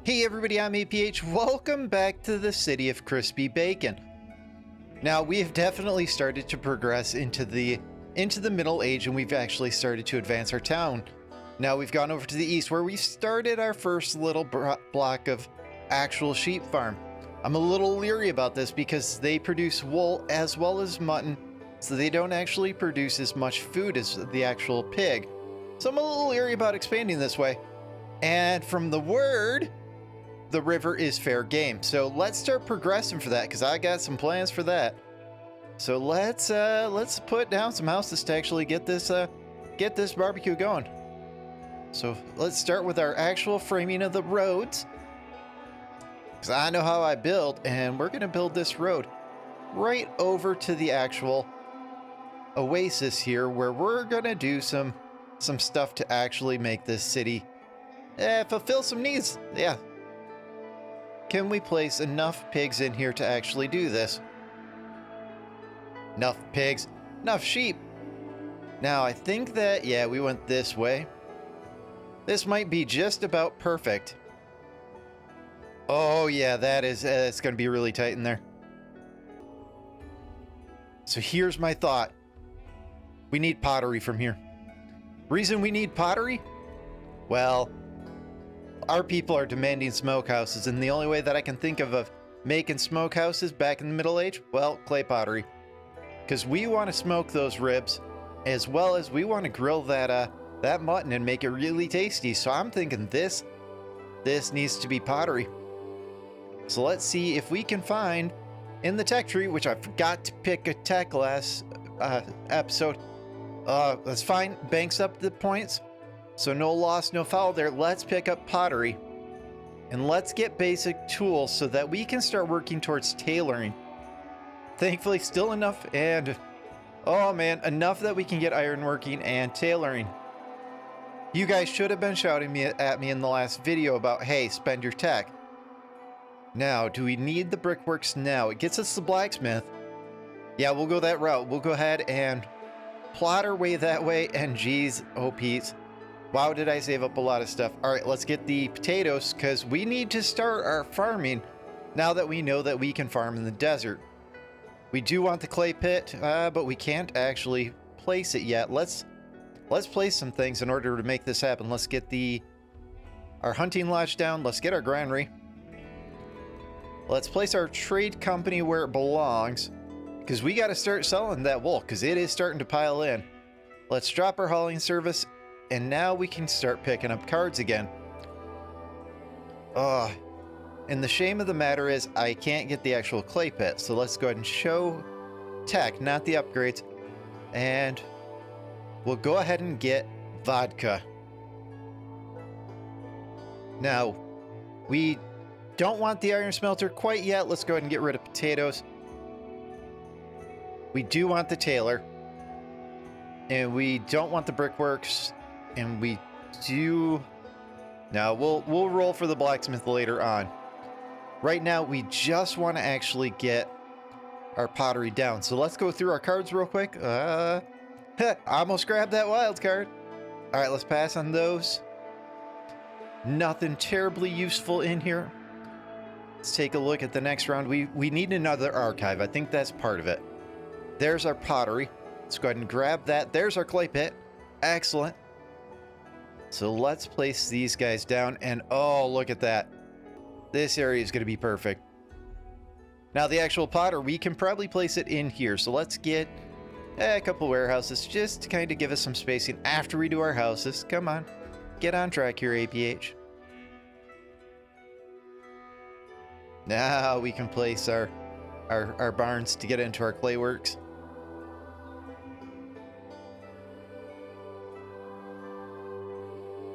Hey everybody, I'm APH. Welcome back to the city of crispy bacon. Now, we have definitely started to progress into the Middle Age, and we've actually started to advance our town. Now we've gone over to the east where we started our first little block of actual sheep farm. I'm a little leery about this because they produce wool as well as mutton, so they don't actually produce as much food as the actual pig. So I'm a little leery about expanding this way. And from the word, the river is fair game. So let's start progressing for that, because I got some plans for that. So let's put down some houses to actually get this barbecue going. So let's start with our actual framing of the roads, because I know how I build, and we're gonna build this road right over to the actual oasis here, where we're gonna do some stuff to actually make this city fulfill some needs. Yeah. Can we place enough pigs in here to actually do this? Enough pigs, enough sheep. Now, I think that, yeah, we went this way. This might be just about perfect. Oh, yeah, that is, it's going to be really tight in there. So here's my thought. We need pottery from here. Reason we need pottery? Well, our people are demanding smokehouses, and the only way that I can think of making smokehouses back in the Middle Age, well, clay pottery. Because we want to smoke those ribs, as well as we want to grill that mutton and make it really tasty. So I'm thinking this needs to be pottery. So let's see if we can find in the tech tree, which I forgot to pick a tech last episode. That's fine. Banks up the points. So no loss, no foul there. Let's pick up pottery. And let's get basic tools so that we can start working towards tailoring. Thankfully, still enough, and oh man, enough that we can get ironworking and tailoring. You guys should have been shouting at me in the last video about, hey, spend your tech. Now, do we need the brickworks now? It gets us the blacksmith. Yeah, we'll go that route. We'll go ahead and plot our way that way, and geez, oh Pete. Wow, did I save up a lot of stuff. All right, let's get the potatoes, because we need to start our farming now that we know that we can farm in the desert. We do want the clay pit, but we can't actually place it yet. Let's place some things in order to make this happen. Let's get our hunting lodge down. Let's get our granary. Let's place our trade company where it belongs, because we got to start selling that wool, because it is starting to pile in. Let's drop our hauling service. And now we can start picking up cards again. And the shame of the matter is I can't get the actual clay pit. So let's go ahead and show tech, not the upgrades. And we'll go ahead and get vodka. Now, we don't want the iron smelter quite yet. Let's go ahead and get rid of potatoes. We do want the tailor. And we don't want the brickworks. And we do... Now, we'll roll for the blacksmith later on. Right now, we just want to actually get our pottery down. So let's go through our cards real quick. I almost grabbed that wild card. All right, let's pass on those. Nothing terribly useful in here. Let's take a look at the next round. We need another archive. I think that's part of it. There's our pottery. Let's go ahead and grab that. There's our clay pit. Excellent. So let's place these guys down, and oh, look at that. This area is going to be perfect. Now, the actual potter, we can probably place it in here. So let's get a couple warehouses just to kind of give us some spacing after we do our houses. Come on, get on track here, APH. Now we can place our barns to get into our clay works.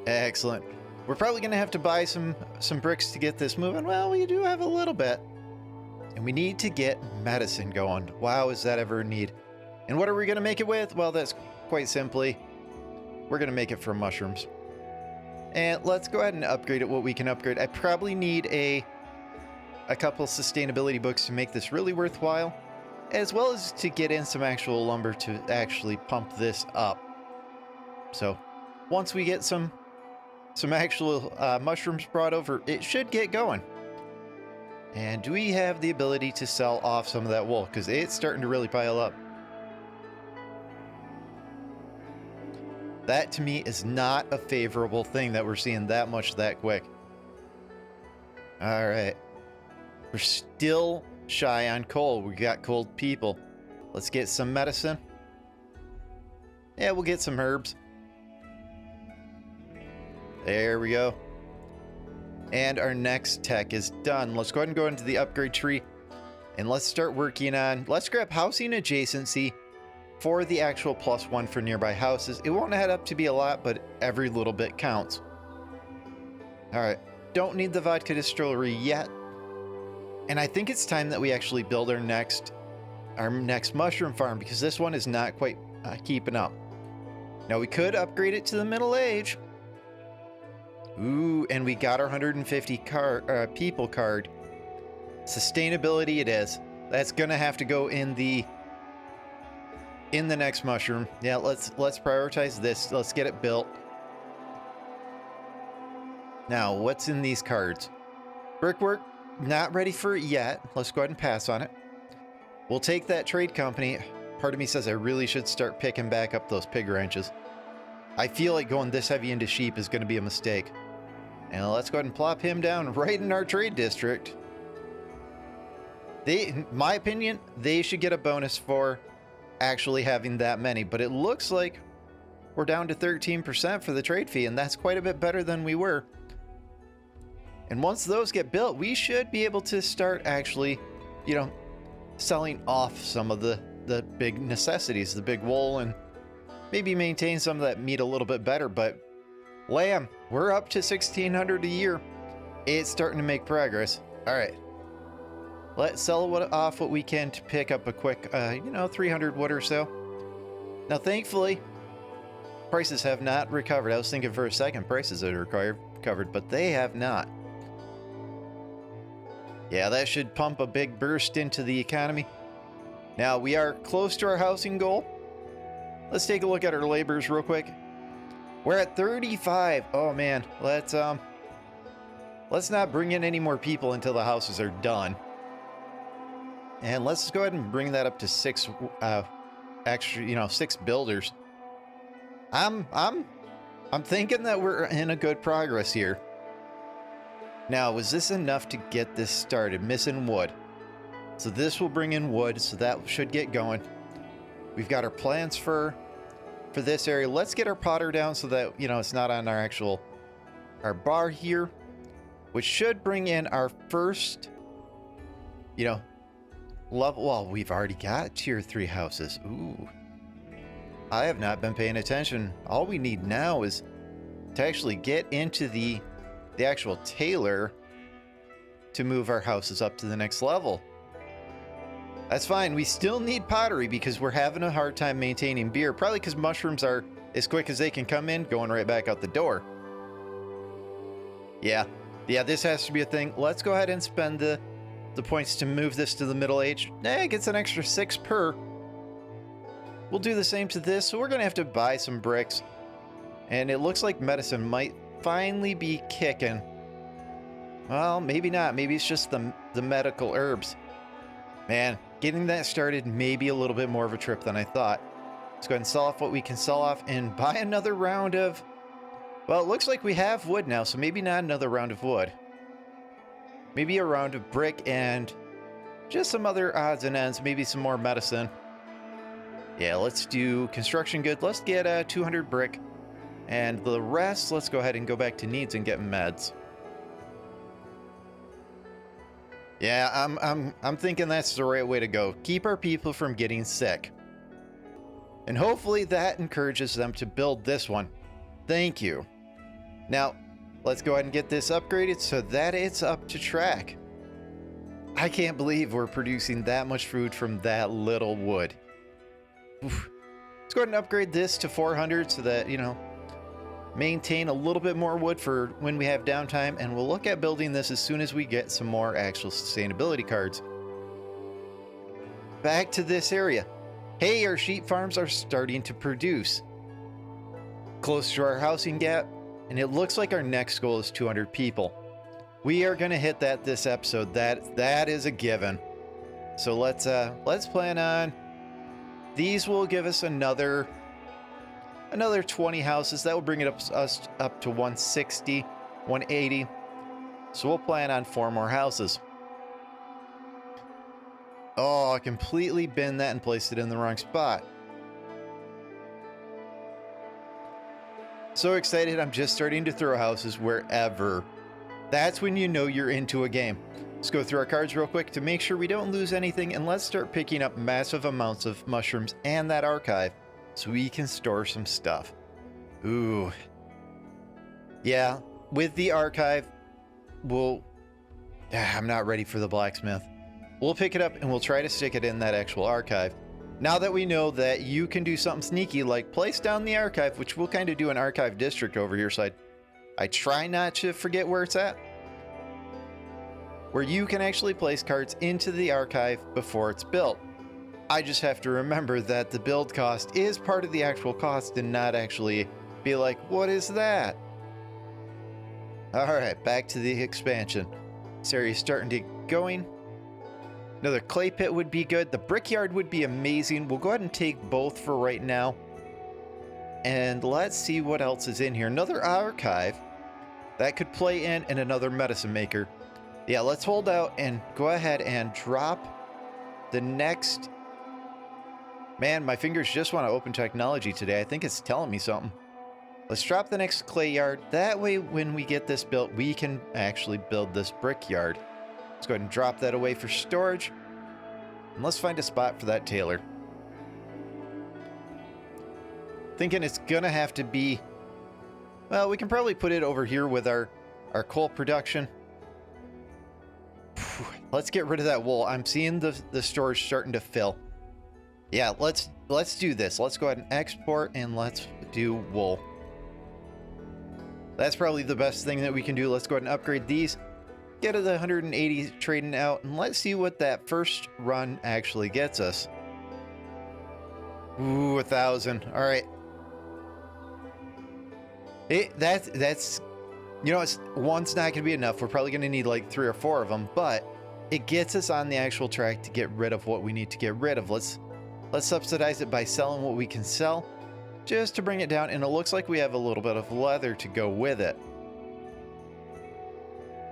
Excellent. We're probably going to have to buy some bricks to get this moving. Well, we do have a little bit. And we need to get medicine going. Wow, is that ever a need? And what are we going to make it with? Well, that's quite simply, we're going to make it from mushrooms. And let's go ahead and upgrade it what we can upgrade. I probably need a couple sustainability books to make this really worthwhile, as well as to get in some actual lumber to actually pump this up. So once we get some some actual mushrooms brought over, it should get going. And do we have the ability to sell off some of that wool? Because it's starting to really pile up. That to me is not a favorable thing that we're seeing that much that quick. All right. We're still shy on coal. We got cold people. Let's get some medicine. Yeah, we'll get some herbs. There we go. And our next tech is done. Let's go ahead and go into the upgrade tree. And let's start working on... Let's grab housing adjacency for the actual +1 for nearby houses. It won't add up to be a lot, but every little bit counts. Alright. Don't need the vodka distillery yet. And I think it's time that we actually build our next mushroom farm, because this one is not quite keeping up. Now we could upgrade it to the middle age. Ooh, and we got our 150 people card. Sustainability it is. That's gonna have to go in the next mushroom. Yeah, let's prioritize this. Let's get it built. Now, what's in these cards? Brickwork, not ready for it yet. Let's go ahead and pass on it. We'll take that trade company. Part of me says I really should start picking back up those pig ranches. I feel like going this heavy into sheep is going to be a mistake. And let's go ahead and plop him down right in our trade district. In my opinion, they should get a bonus for actually having that many. But it looks like we're down to 13% for the trade fee, and that's quite a bit better than we were. And once those get built, we should be able to start actually, you know, selling off some of the big necessities, the big wool, and maybe maintain some of that meat a little bit better. But lamb, we're up to 1,600 a year. It's starting to make progress. All right. Let's sell off what we can to pick up a quick, 300 wood or so. Now, thankfully, prices have not recovered. I was thinking for a second prices had recovered, but they have not. Yeah, that should pump a big burst into the economy. Now, we are close to our housing goal. Let's take a look at our laborers real quick. We're at 35. Oh, man. Let's not bring in any more people until the houses are done. And let's go ahead and bring that up to 6 6 builders. I'm thinking that we're in a good progress here. Now, was this enough to get this started? Missing wood. So this will bring in wood, so that should get going. We've got our plans for this area. Let's get our potter down so that, it's not on our bar here, which should bring in our first, level. Well, we've already got tier 3 houses. Ooh. I have not been paying attention. All we need now is to actually get into the actual tailor to move our houses up to the next level. That's fine. We still need pottery because we're having a hard time maintaining beer. Probably because mushrooms are as quick as they can come in, going right back out the door. Yeah, this has to be a thing. Let's go ahead and spend the points to move this to the middle age. It gets an extra 6 per. We'll do the same to this, so we're going to have to buy some bricks. And it looks like medicine might finally be kicking. Well, maybe not. Maybe it's just the medical herbs. Man, getting that started may be a little bit more of a trip than I thought. Let's go ahead and sell off what we can sell off and buy another round of... Well, it looks like we have wood now, so maybe not another round of wood. Maybe a round of brick and just some other odds and ends. Maybe some more medicine. Yeah, let's do construction goods. Let's get 200 brick. And the rest, let's go ahead and go back to needs and get meds. Yeah, I'm thinking that's the right way to go. Keep our people from getting sick. And hopefully that encourages them to build this one. Thank you. Now, let's go ahead and get this upgraded so that it's up to track. I can't believe we're producing that much food from that little wood. Oof. Let's go ahead and upgrade this to 400 so that, maintain a little bit more wood for when we have downtime, and we'll look at building this as soon as we get some more actual sustainability cards. Back to this area. Hey, our sheep farms are starting to produce. Close to our housing gap. and it looks like our next goal is 200 people. We are going to hit that this episode. That is a given. So let's plan on these. Will give us another 20 houses. That will bring us up to 160, 180. So we'll plan on 4 more houses. Oh, I completely binned that and placed it in the wrong spot. So excited, I'm just starting to throw houses wherever. That's when you know you're into a game. Let's go through our cards real quick to make sure we don't lose anything, and let's start picking up massive amounts of mushrooms and that archive so we can store some stuff. Ooh. Yeah, with the archive, I'm not ready for the blacksmith. We'll pick it up and we'll try to stick it in that actual archive. Now that we know that you can do something sneaky like place down the archive, which we'll kind of do an archive district over here, so I try not to forget where it's at, where you can actually place cards into the archive before it's built. I just have to remember that the build cost is part of the actual cost and not actually be like, what is that? All right, back to the expansion. This area is starting to get going. Another clay pit would be good. The brickyard would be amazing. We'll go ahead and take both for right now. And let's see what else is in here. Another archive that could play in, and another medicine maker. Yeah, let's hold out and go ahead and drop the next. Man, my fingers just want to open technology today. I think it's telling me something. Let's drop the next clay yard. That way, when we get this built, we can actually build this brickyard. Let's go ahead and drop that away for storage. And let's find a spot for that tailor. Thinking it's going to have to be... Well, we can probably put it over here with our coal production. Let's get rid of that wool. I'm seeing the storage starting to fill. Yeah, let's do this. Let's go ahead and export, and let's do wool. That's probably the best thing that we can do. Let's go ahead and upgrade these. Get to the 180 trading out, and let's see what that first run actually gets us. Ooh, 1,000. All right. That's you know, one's not going to be enough. We're probably going to need like 3 or 4 of them, but it gets us on the actual track to get rid of what we need to get rid of. Let's subsidize it by selling what we can sell, just to bring it down. And it looks like we have a little bit of leather to go with it.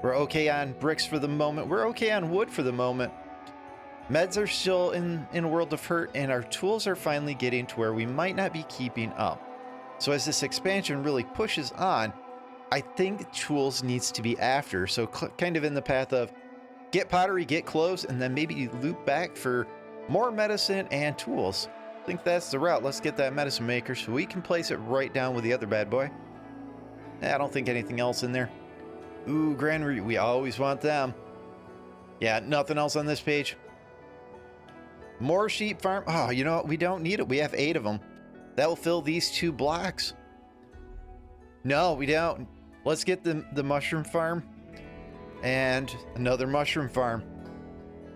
We're okay on bricks for the moment. We're okay on wood for the moment. Meds are still in a world of hurt, and our tools are finally getting to where we might not be keeping up. So as this expansion really pushes on, I think tools needs to be after. So kind of in the path of get pottery, get clothes, and then maybe loop back for more medicine and tools. I think that's the route. Let's get that medicine maker so we can place it right down with the other bad boy. I don't think anything else in there. Ooh, granary, we always want them. Yeah, nothing else on this page. More sheep farm. Oh, you know what? We don't need it. We have 8 of them. That will fill these 2 blocks. No, we don't. Let's get the mushroom farm and another mushroom farm.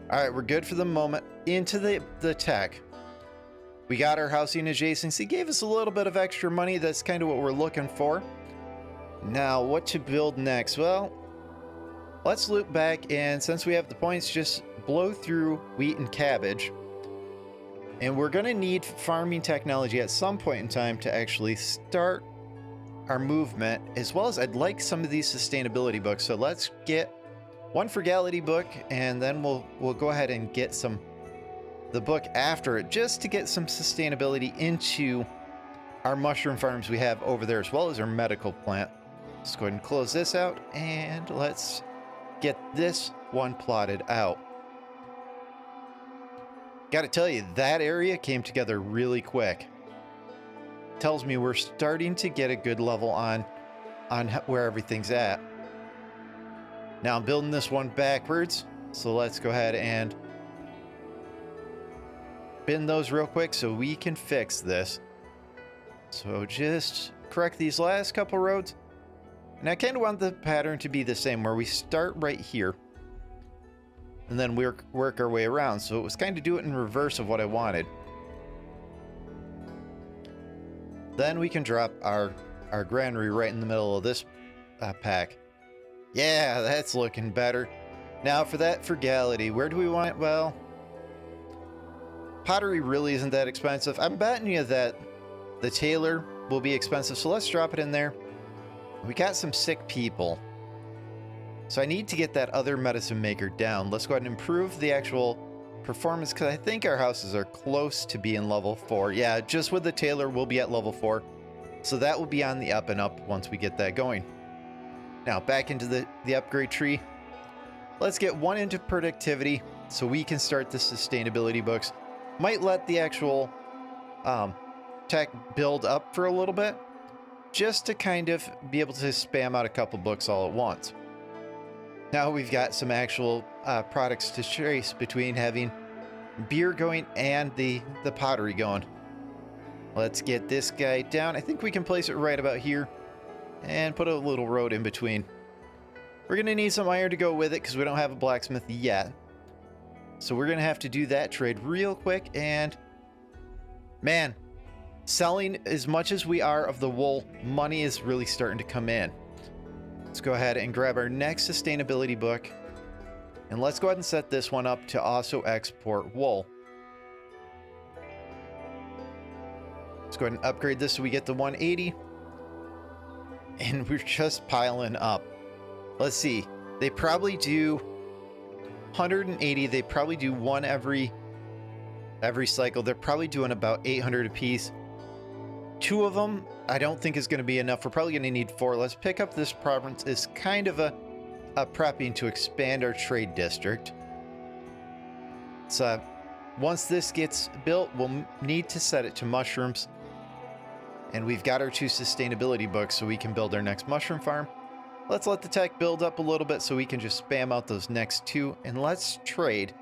All right, we're good for the moment. Into the tech. We got our housing adjacency. Gave us a little bit of extra money. That's kind of what we're looking for. Now, what to build next? Well, let's loop back, and since we have the points, just blow through wheat and cabbage. And we're going to need farming technology at some point in time to actually start our movement, as well as I'd like some of these sustainability books. So let's get one frugality book, and then we'll go ahead and get the book after it, just to get some sustainability into our mushroom farms we have over there, as well as our medical plant. Let's go ahead and close this out, and let's get this one plotted out. Got to tell you, that area came together really quick. Tells me we're starting to get a good level on where everything's at. Now I'm building this one backwards, so let's go ahead and bin those real quick so we can fix this. So just correct these last couple roads. And I kind of want the pattern to be the same, where we start right here and then work our way around. So it was kind of do it in reverse of what I wanted. Then we can drop our our granary right in the middle of this pack. Yeah, that's looking better. Now for that frugality, where do we want it? Well, pottery really isn't that expensive. I'm betting you that the tailor will be expensive, so let's drop it in there. We got some sick people. So I need to get that other medicine maker down. Let's go ahead and improve the actual performance, because I think our houses are close to being level 4. Yeah, just with the tailor, we'll be at level 4. So that will be on the up and up once we get that going. Now back into the upgrade tree. Let's get 1 into productivity so we can start the sustainability books. Might let the actual tech build up for a little bit, just to kind of be able to spam out a couple books all at once. Now we've got some actual products to trace between having beer going and the pottery going. Let's get this guy down. I think we can place it right about here and put a little road in between. We're going to need some iron to go with it because we don't have a blacksmith yet. So we're going to have to do that trade real quick. And man, selling as much as we are of the wool, money is really starting to come in. Let's go ahead and grab our next sustainability book. And let's go ahead and set this one up to also export wool. Let's go ahead and upgrade this so we get the 180. And we're just piling up. Let's see. They probably do 180. They probably do one every cycle. They're probably doing about 800 apiece. 2 of them I don't think is going to be enough. We're probably going to need 4. Let's pick up this province as kind of a prepping to expand our trade district. So once this gets built, we'll need to set it to mushrooms. And we've got our 2 sustainability books so we can build our next mushroom farm. Let's let the tech build up a little bit so we can just spam out those next 2. And let's trade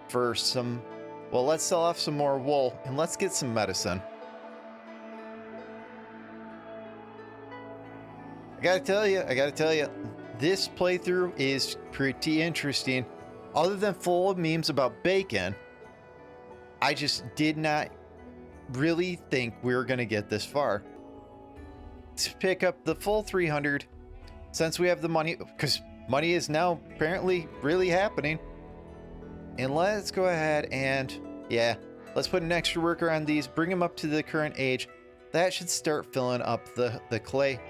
for some, well, let's sell off some more wool and let's get some medicine. I gotta tell you, this playthrough is pretty interesting. Other than full of memes about bacon, I just did not really think we were gonna get this far. To pick up the full 300, since we have the money, because money is now apparently really happening. And let's go ahead and, yeah, let's put an extra worker on these, bring them up to the current age. That should start filling up the clay.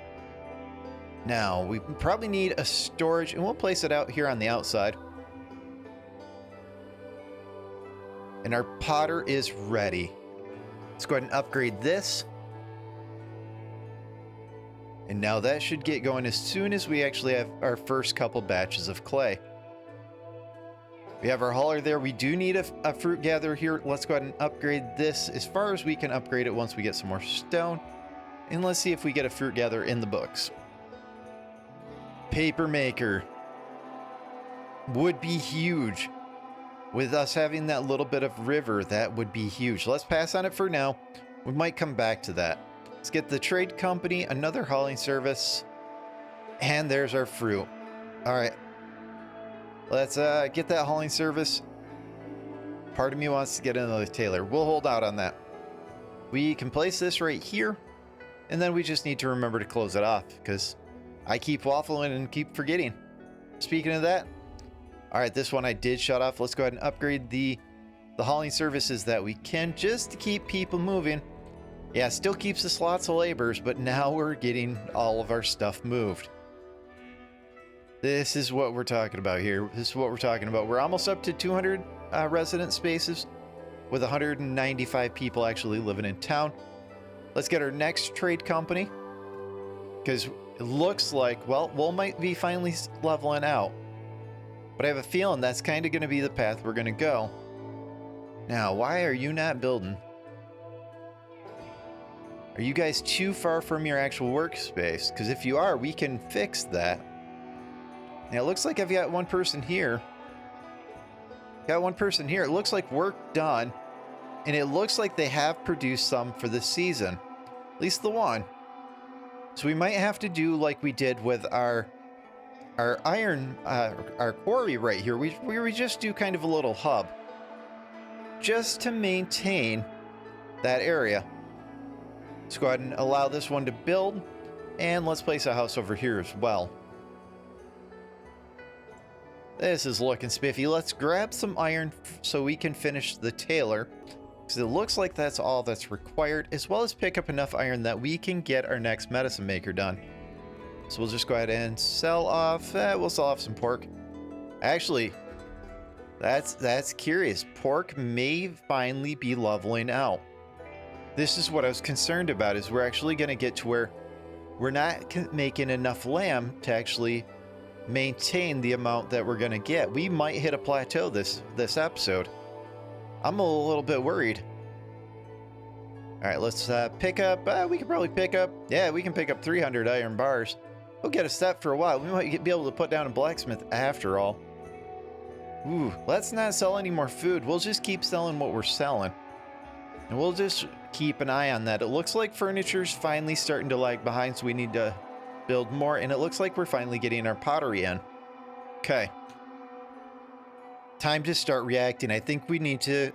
Now, we probably need a storage, and we'll place it out here on the outside. And our potter is ready. Let's go ahead and upgrade this. And now that should get going as soon as we actually have our first couple batches of clay. We have our hauler there. We do need a fruit gatherer here. Let's go ahead and upgrade this as far as we can upgrade it once we get some more stone. And let's see if we get a fruit gatherer in the books. Paper maker would be huge. With us having that little bit of river, that would be huge. Let's pass on it for now. We might come back to that. Let's get the trade company, another hauling service, and there's our fruit. All right, let's get that hauling service. Part of me wants to get another tailor. We'll hold out on that. We can place this right here, and then we just need to remember to close it off because I keep waffling and keep forgetting. Speaking of that, all right, this one I did shut off. Let's go ahead and upgrade the hauling services that we can just to keep people moving. Yeah, still keeps us lots of laborers, but now we're getting all of our stuff moved. This is what we're talking about here. This is what we're talking about. We're almost up to 200 resident spaces with 195 people actually living in town. Let's get our next trade company because it looks like, well, wool might be finally leveling out. But I have a feeling that's kind of going to be the path we're going to go. Now, why are you not building? Are you guys too far from your actual workspace? Because if you are, we can fix that. Now, it looks like I've got one person here. Got one person here. It looks like work done. And it looks like they have produced some for this season. At least the one. So we might have to do like we did with our iron, our quarry right here. We just do kind of a little hub. Just to maintain that area. Let's go ahead and allow this one to build. And let's place a house over here as well. This is looking spiffy. Let's grab some iron so we can finish the tailor. Because it looks like that's all that's required, as well as pick up enough iron that we can get our next medicine maker done. So we'll just go ahead and sell off. We'll sell off some pork. Actually, that's curious. Pork may finally be leveling out. This is what I was concerned about, is we're actually going to get to where we're not making enough lamb to actually maintain the amount that we're going to get. We might hit a plateau this episode. I'm a little bit worried. All right, let's pick up. We can probably pick up. Yeah, we can pick up 300 iron bars. We'll get a step for a while. We might be able to put down a blacksmith after all. Ooh, let's not sell any more food. We'll just keep selling what we're selling. And we'll just keep an eye on that. It looks like furniture's finally starting to lag behind, so we need to build more. And it looks like we're finally getting our pottery in. Okay. Time to start reacting. I think we need to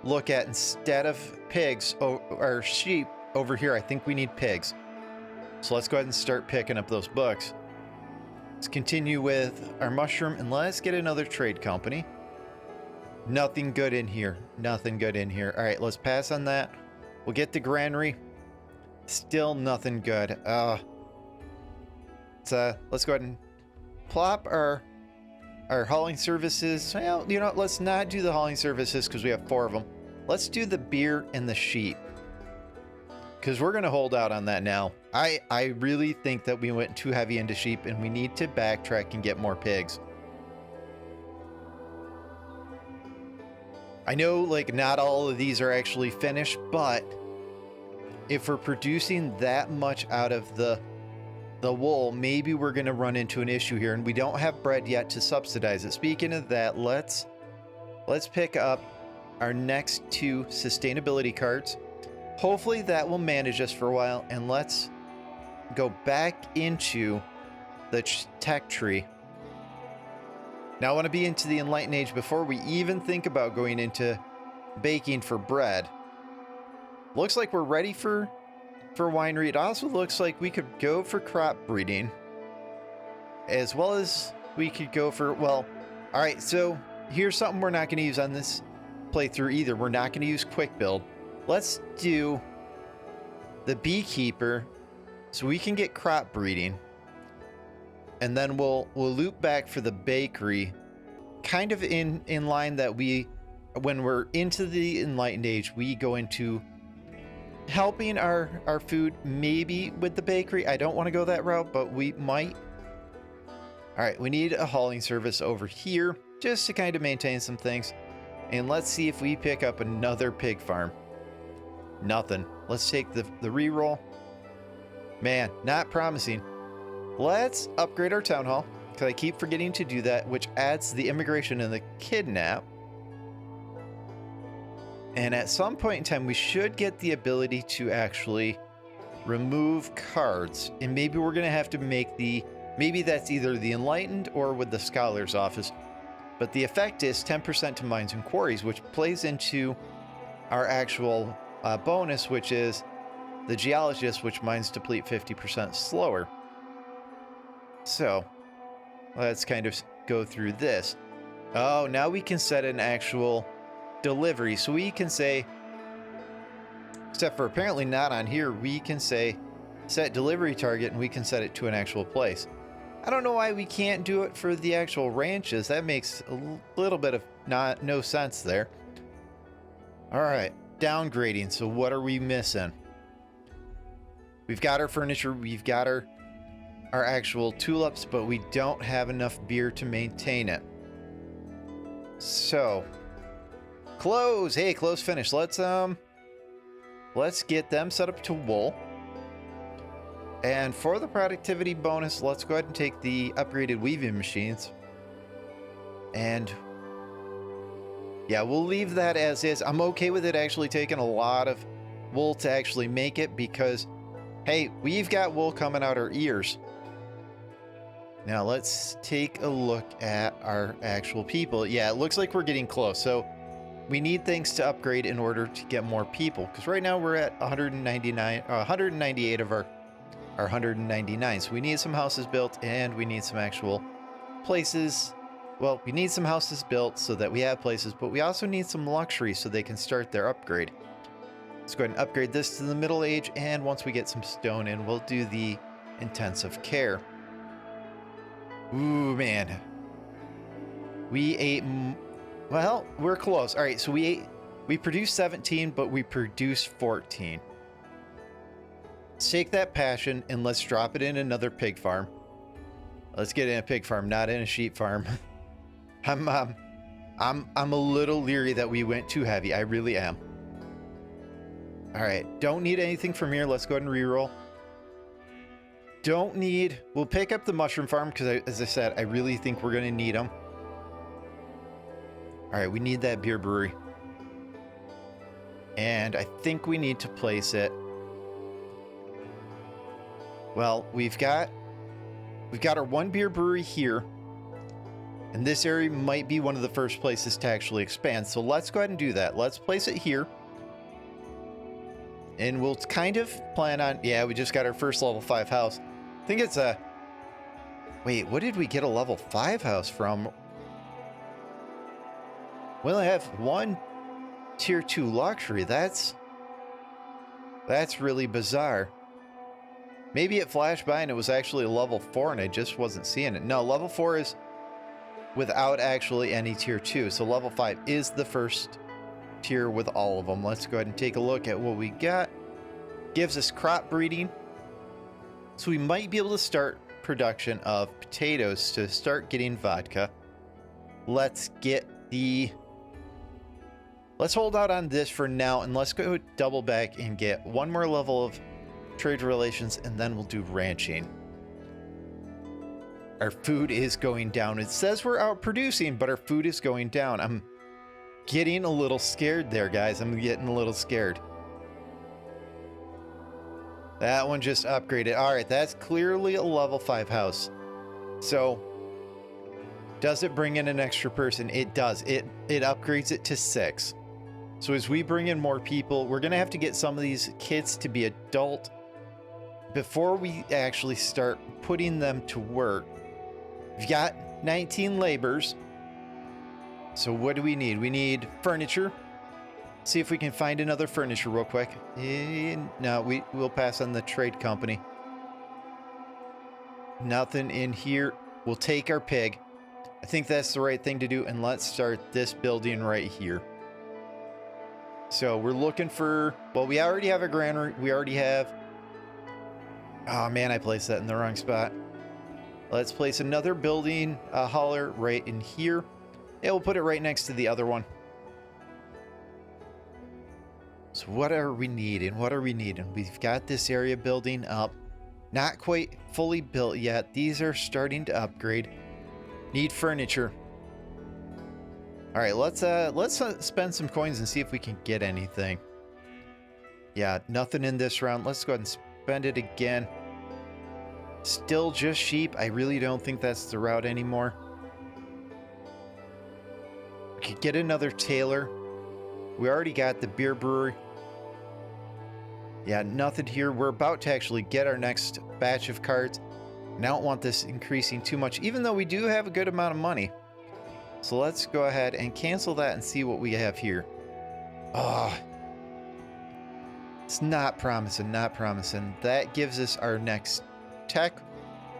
look at, instead of pigs or sheep over here, I think we need pigs. So let's go ahead and start picking up those books. Let's continue with our mushroom, and let's get another trade company. Nothing good in here. Nothing good in here. All right, let's pass on that. We'll get the granary. Still nothing good. Let's go ahead and plop our hauling services. Well, you know, let's not do the hauling services because we have 4 of them. Let's do the beer and the sheep, because we're going to hold out on that now. I really think that we went too heavy into sheep, and we need to backtrack and get more pigs. I know, like, not all of these are actually finished, but if we're producing that much out of the wool, maybe we're going to run into an issue here, and we don't have bread yet to subsidize it. Speaking of that, let's pick up our next 2 sustainability cards. Hopefully that will manage us for a while, and let's go back into the tech tree. Now I want to be into the Enlightened Age before we even think about going into baking for bread. Looks like we're ready for winery. It also looks like we could go for crop breeding, as well as we could go for, well, all right, so here's something we're not going to use on this playthrough either. We're not going to use quick build. Let's do the beekeeper so we can get crop breeding, and then we'll loop back for the bakery, kind of in line that when we're into the Enlightened Age, we go into helping our food, maybe with the bakery. I don't want to go that route, but we might. All right, we need a hauling service over here just to kind of maintain some things. And let's see if we pick up another pig farm. Nothing. Let's take the reroll. Man, not promising. Let's upgrade our town hall, because I keep forgetting to do that, which adds the immigration and the kidnap. And at some point in time, we should get the ability to actually remove cards. And maybe we're going to have to make maybe that's either the Enlightened or with the Scholar's Office. But the effect is 10% to mines and quarries, which plays into our actual bonus, which is the Geologist, which mines deplete 50% slower. So let's kind of go through this. Oh, now we can set an actual delivery. So we can say, except for apparently not on here, we can say set delivery target, and we can set it to an actual place. I don't know why we can't do it for the actual ranches. That makes a little bit of no sense there. All right, downgrading. So what are we missing? We've got our furniture, we've got our actual tulips, but we don't have enough beer to maintain it. So clothes. Hey, clothes finished. Let's get them set up to wool. And for the productivity bonus, let's go ahead and take the upgraded weaving machines. And yeah, we'll leave that as is. I'm okay with it actually taking a lot of wool to actually make it, because hey, we've got wool coming out our ears. Now let's take a look at our actual people. Yeah, it looks like we're getting close. So we need things to upgrade in order to get more people. Because right now we're at 198 of our 199. So we need some houses built and we need some actual places. Well, we need some houses built so that we have places, but we also need some luxury so they can start their upgrade. Let's go ahead and upgrade this to the middle age, and once we get some stone in, we'll do the intensive care. Ooh, man. We ate... Well, we're close. All right, so we produced 17, but we produced 14. Let's take that passion and let's drop it in another pig farm. Let's get in a pig farm, not in a sheep farm. I'm a little leery that we went too heavy. I really am. All right, don't need anything from here. Let's go ahead and reroll. Don't need... We'll pick up the mushroom farm because, as I said, I really think we're going to need them. All right, we need that beer brewery. And I think we need to place it... Well, we've got our one beer brewery here. And this area might be one of the first places to actually expand. So let's go ahead and do that. Let's place it here. And we'll kind of plan on... Yeah, we just got our first level 5 house. I think it's a... Wait, what did we get a level 5 house from? We only have one tier 2 luxury. That's really bizarre. Maybe it flashed by and it was actually a level 4 and I just wasn't seeing it. No, level 4 is without actually any tier 2. So level 5 is the first tier with all of them. Let's go ahead and take a look at what we got. Gives us crop breeding. So we might be able to start production of potatoes to start getting vodka. Let's hold out on this for now and let's go double back and get one more level of trade relations, and then we'll do ranching. Our food is going down. It says we're out producing, but our food is going down. I'm getting a little scared there, guys. I'm getting a little scared. That one just upgraded. All right, that's clearly a level 5 house. So, does it bring in an extra person? It does. It upgrades it to 6. So as we bring in more people, we're going to have to get some of these kids to be adult before we actually start putting them to work. We've got 19 laborers. So what do we need? We need furniture. See if we can find another furniture real quick. No, we'll pass on the trade company. Nothing in here. We'll take our pig. I think that's the right thing to do. And let's start this building right here. So we're looking for... Well, we already have a granary. We already have... Oh man, I placed that in the wrong spot. Let's place another building hauler right in here. Yeah, we'll put it right next to the other one. So what are we needing? What are we needing? We've got this area building up. Not quite fully built yet. These are starting to upgrade. Need furniture. All right, let's spend some coins and see if we can get anything. Yeah, nothing in this round. Let's go ahead and spend it again. Still just sheep. I really don't think that's the route anymore. We could get another tailor. We already got the beer brewery. Yeah, nothing here. We're about to actually get our next batch of cards. And I don't want this increasing too much, even though we do have a good amount of money. So let's go ahead and cancel that and see what we have here. Oh, it's not promising, not promising. That gives us our next tech.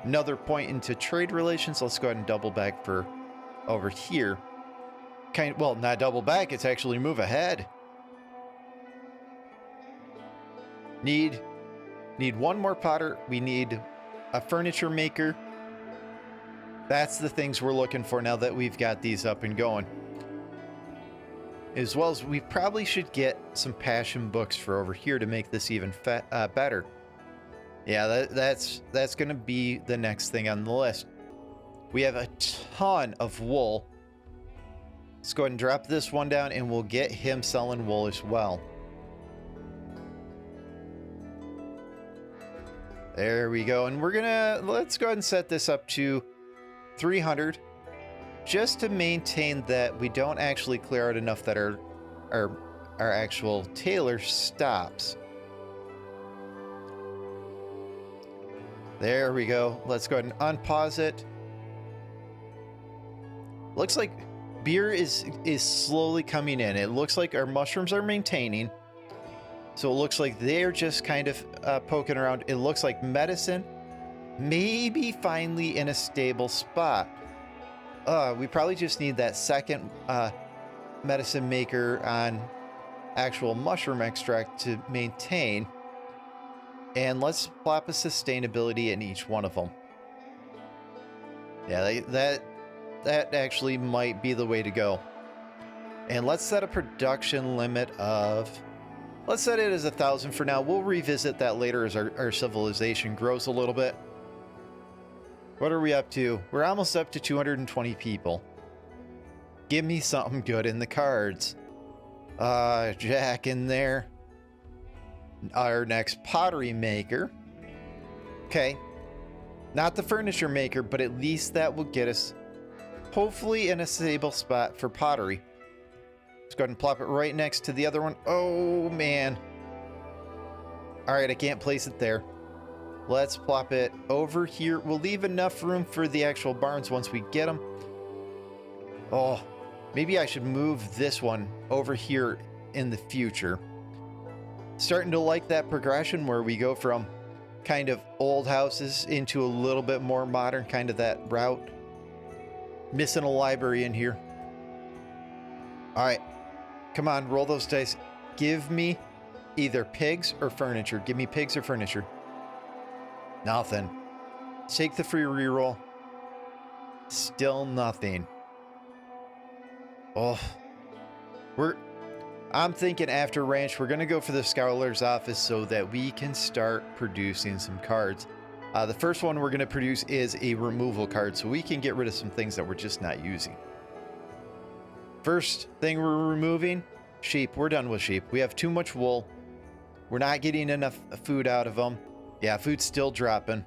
Another point into trade relations. Let's go ahead and double back for over here. Well, not double back. It's actually move ahead. Need one more potter. We need a furniture maker. That's the things we're looking for now that we've got these up and going. As well as we probably should get some passion books for over here to make this even better. Yeah, that's going to be the next thing on the list. We have a ton of wool. Let's go ahead and drop this one down and we'll get him selling wool as well. There we go. And let's go ahead and set this up to 300 just to maintain that we don't actually clear out enough that our our actual tailor stops. There we go. Let's go ahead and unpause it. Looks like beer is slowly coming in. It looks like our mushrooms are maintaining. So it looks like they're just kind of poking around. It looks like medicine maybe finally in a stable spot. We probably just need that second medicine maker on actual mushroom extract to maintain. And let's plop a sustainability in each one of them. Yeah, that actually might be the way to go. And let's set a production limit of... Let's set it as 1,000 for now. We'll revisit that later as our civilization grows a little bit. What are we up to? We're almost up to 220 people. Give me something good in the cards. Jack in there. Our next pottery maker. Okay. Not the furniture maker, but at least that will get us hopefully in a stable spot for pottery. Let's go ahead and plop it right next to the other one. Oh, man. All right, I can't place it there. Let's plop it over here. We'll leave enough room for the actual barns once we get them. Oh, maybe I should move this one over here in the future. Starting to like that progression where we go from kind of old houses into a little bit more modern, kind of that route. Missing a library in here. All right. Come on, roll those dice. Give me either pigs or furniture. Give me pigs or furniture. Nothing. Take the free reroll. Still nothing. Oh. I'm thinking after ranch, we're going to go for the Scholar's office so that we can start producing some cards. The first one we're going to produce is a removal card, so we can get rid of some things that we're just not using. First thing we're removing, sheep. We're done with sheep. We have too much wool. We're not getting enough food out of them. Yeah, food's still dropping.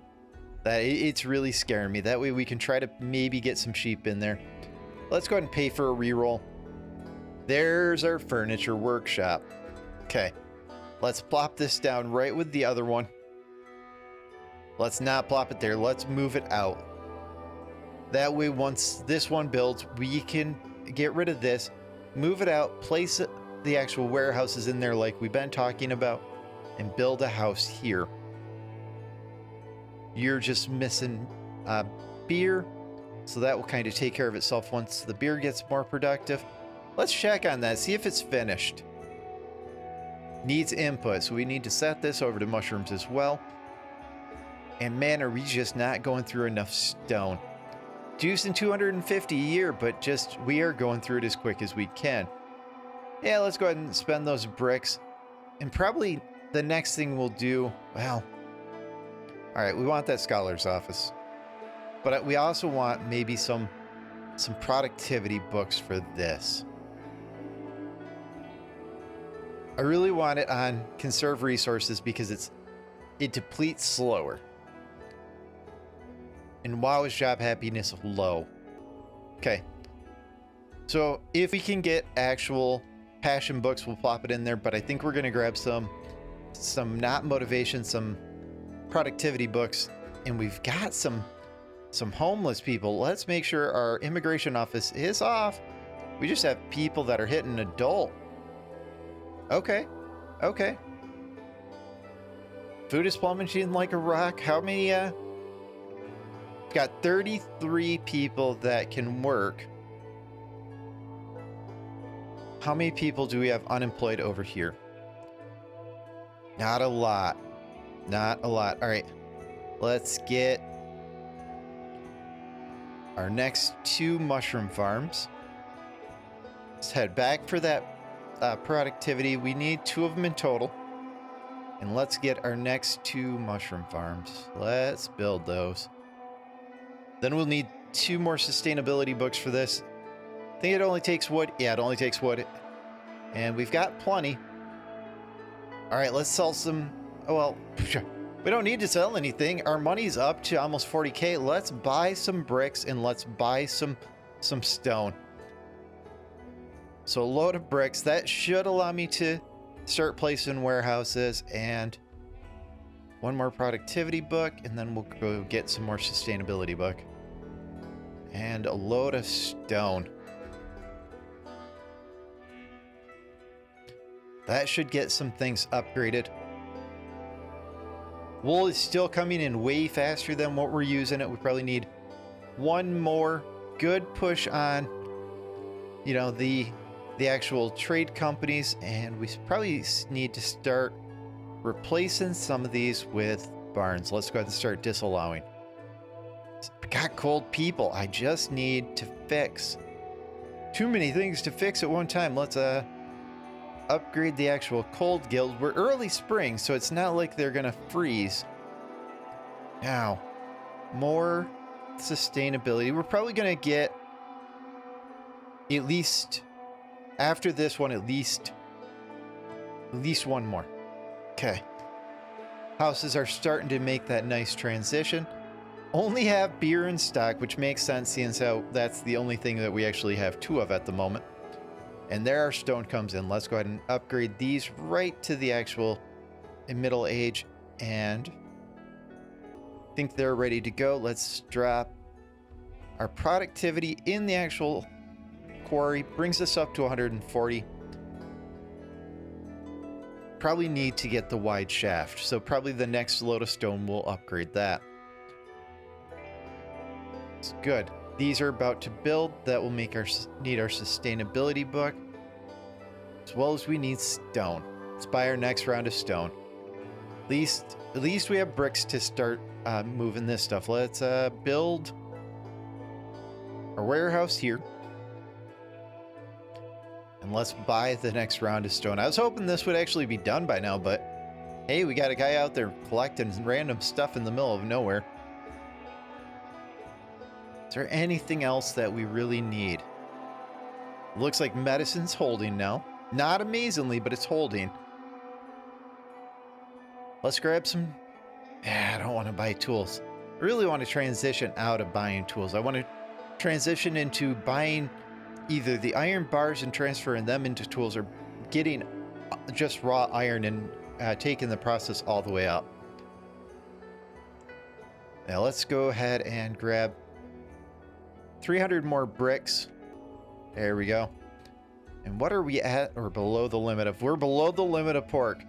It's really scaring me. That way we can try to maybe get some sheep in there. Let's go ahead and pay for a reroll. There's our furniture workshop. Okay, let's plop this down right with the other one. Let's not plop it there. Let's move it out. That way, once this one builds, we can get rid of this, move it out, place the actual warehouses in there like we've been talking about, and build a house here. You're just missing beer, so that will kind of take care of itself once the beer gets more productive. Let's check on that, see if it's finished. Needs input, so we need to set this over to mushrooms as well. And man, are we just not going through enough stone. Juicing 250 a year, but just we are going through it as quick as we can. Yeah, let's go ahead and spend those bricks. And probably the next thing we'll do, well, all right, we want that Scholar's office. But we also want maybe some productivity books for this. I really want it on conserve resources because it depletes slower. And wow, is job happiness low. Okay. So if we can get actual passion books, we'll plop it in there. But I think we're going to grab some not motivation, some productivity books. And we've got some homeless people. Let's make sure our immigration office is off. We just have people that are hitting adult. Okay. Okay. Food is plummeting like a rock. How many, we've got 33 people that can work. How many people do we have unemployed over here? Not a lot. Not a lot. All right. Let's get our next 2 mushroom farms. Let's head back for that productivity. We need 2 of them in total. And let's get our next 2 mushroom farms. Let's build those. Then we'll need 2 more sustainability books for this. I think it only takes wood. Yeah, it only takes wood. And we've got plenty. All right, let's sell some. Oh, well, we don't need to sell anything. Our money's up to almost 40K. Let's buy some bricks and let's buy some stone. So a load of bricks. That should allow me to start placing warehouses, and one more productivity book, and then we'll go get some more sustainability book. And a load of stone. That should get some things upgraded. Wool is still coming in way faster than what we're using it. We probably need one more good push on, you know, the actual trade companies, and we probably need to start replacing some of these with barns. Let's go ahead and start disallowing. I got cold people. I just need to fix too many things to fix at one time. Let's upgrade the actual cold guild. We're early spring, so it's not like they're gonna freeze. Now, more sustainability. We're probably gonna get, at least after this one, at least one more. Okay. Houses are starting to make that nice transition. Only have beer in stock, which makes sense seeing how that's the only thing that we actually have two of at the moment. And there our stone comes in. Let's go ahead and upgrade these right to the actual middle age, and I think they're ready to go. Let's drop our productivity in the actual quarry. Brings us up to 140. Probably need to get the wide shaft, so probably the next load of stone will upgrade that. It's good. These are about to build. That will make need our sustainability book, as well as we need stone. Let's buy our next round of stone. At least we have bricks to start moving this stuff. Let's build our warehouse here, and let's buy the next round of stone. I was hoping this would actually be done by now, but hey, we got a guy out there collecting random stuff in the middle of nowhere. Is there anything else that we really need? Looks like medicine's holding now. Not amazingly, but it's holding. Let's grab some... I don't want to buy tools. I really want to transition out of buying tools. I want to transition into buying either the iron bars and transferring them into tools, or getting just raw iron and taking the process all the way up. Now let's go ahead and grab 300 more bricks. There we go. And what are we at, or below the limit of? We're below the limit of pork.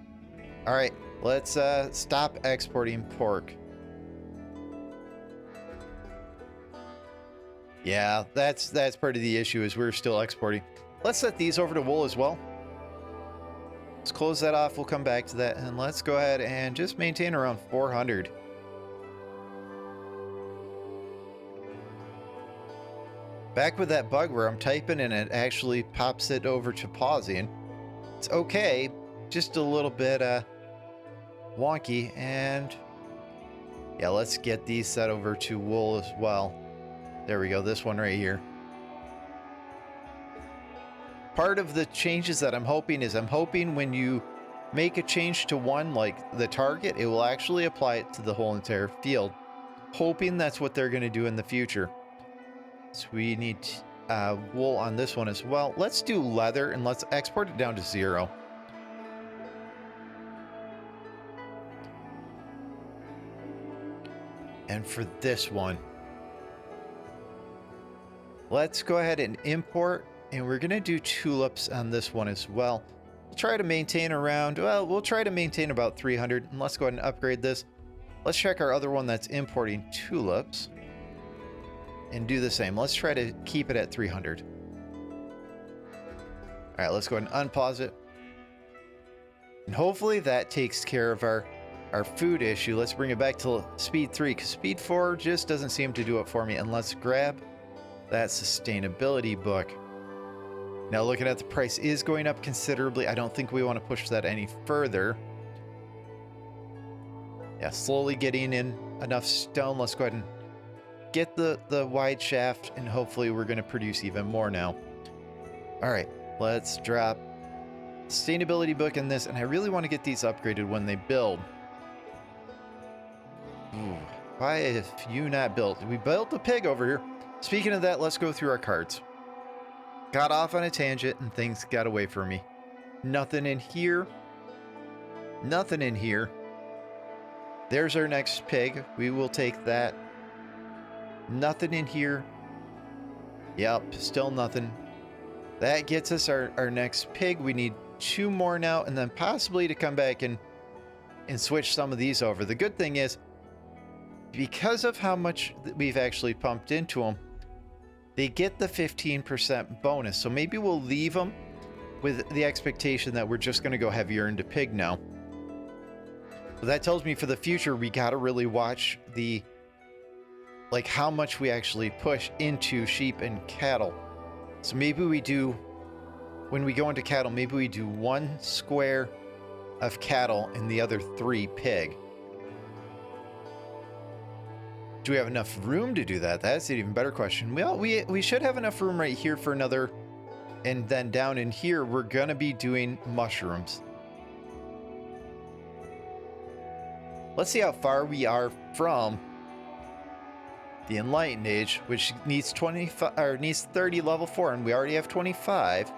All right, let's stop exporting pork. Yeah, that's part of the issue, is we're still exporting. Let's set these over to wool as well. Let's close that off. We'll come back to that, and let's go ahead and just maintain around 400. Back with that bug where I'm typing and it actually pops it over to pausing. It's okay, just a little bit wonky. And yeah, let's get these set over to wool as well. There we go, this one right here. Part of the changes that I'm hoping is, I'm hoping when you make a change to one, like the target, it will actually apply it to the whole entire field. Hoping that's what they're going to do in the future. So we need wool on this one as well. Let's do leather, and let's export it down to 0. And for this one, let's go ahead and import, and we're going to do tulips on this one as well. We'll try to maintain around, well, we'll try to maintain about 300, and let's go ahead and upgrade this. Let's check our other one that's importing tulips and do the same. Let's try to keep it at 300. All right, let's go ahead and unpause it. And hopefully that takes care of our food issue. Let's bring it back to speed 3, because speed 4 just doesn't seem to do it for me. And let's grab that sustainability book. Now looking at the price is going up considerably. I don't think we want to push that any further. Yeah, slowly getting in enough stone. Let's go ahead and get the wide shaft, and hopefully we're going to produce even more now. All right, let's drop sustainability book in this, and I really want to get these upgraded when they build. Ooh, why have you not built? We built the pig over here. Speaking of that, let's go through our cards. got off on a tangent and things got away from me. Nothing in here. Nothing in here. There's our next pig. We will take that. Nothing in here. Yep, still nothing. That gets us our next pig. We need 2 more now, and then possibly to come back and switch some of these over. The good thing is, because of how much we've actually pumped into them, they get the 15% bonus. So maybe we'll leave them with the expectation that we're just going to go heavier into pig now. But that tells me for the future, we got to really watch the, like, how much we actually push into sheep and cattle. So maybe we do, when we go into cattle, maybe we do 1 square of cattle and the other 3 pig. Do we have enough room to do that? That's an even better question. Well, we should have enough room right here for another, and then down in here, we're going to be doing mushrooms. Let's see how far we are from the Enlightened Age, which needs 25 or needs 30 level 4, and we already have 25.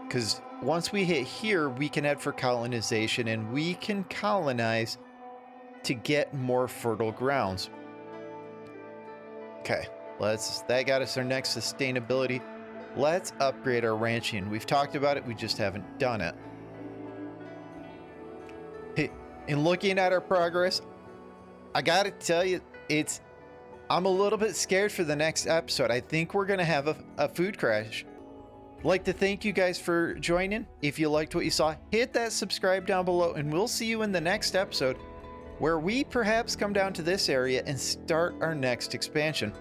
Because once we hit here, we can head for colonization, and we can colonize to get more fertile grounds. Okay, that got us our next sustainability. Let's upgrade our ranching. We've talked about it, we just haven't done it. In looking at our progress, I gotta tell you, I'm a little bit scared for the next episode. I think we're gonna have a food crash. I'd like to thank you guys for joining. If you liked what you saw, hit that subscribe down below, and we'll see you in the next episode, where we perhaps come down to this area and start our next expansion.